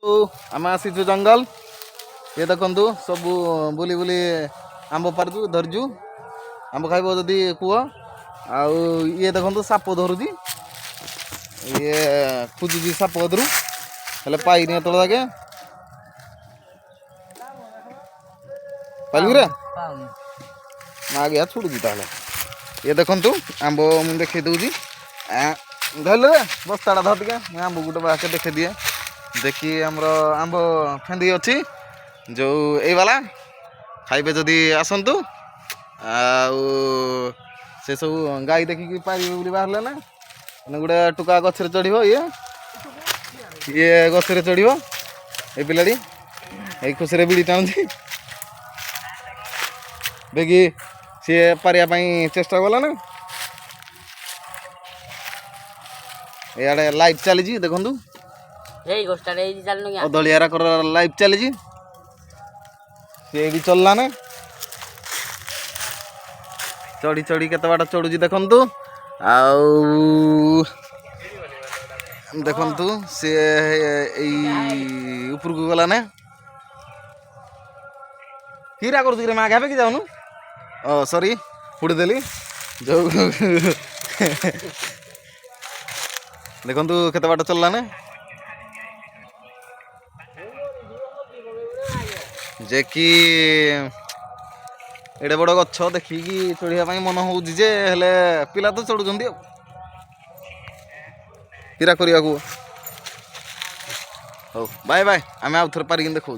तो आम आसीचु जंगल ये देखु सब बुली बुली आंब पारचु धरचु आंब खाइब जदि कुह आउ ये देखु साप धरुची ये खोजुची साप कदरू हेल्ले पाइनि एत जाके पाइलुरे ना गया छुड़ुची ताले ये देखु आंब मुझे देखे दूची धरले बस्ताटा धर टे मैं आंब गोटे बाके देखे दिए देखी आमर आंब फेंदी अच्छी जो ये वाला खाइबे जदि आसतु से सब गाई देखिकी पारे बाहर ना गोटे टुका गचर चढ़ ये गचर चढ़ ये पिलाटी ये खुशी बिड़ी टाणुची देखी सी पारिया चेष्टा कला ना इे लाइट चली देखु दलियारा कर लाइव चली सी चलला ना चढ़ी चढ़ी केत बाट चढ़ुची देखु देखु सी ऊपर को गला ना कीरा कर माँ घाबे कि जाऊनु सॉरी फुड़देली जो देखु केत बाट चलला ना जे कि एडे बड़ गछ देखिकी चढ़िया मन हो पिला तो चढ़ुंट हीरा करने हो बाय बाय आम आउ थे पारिक देखा।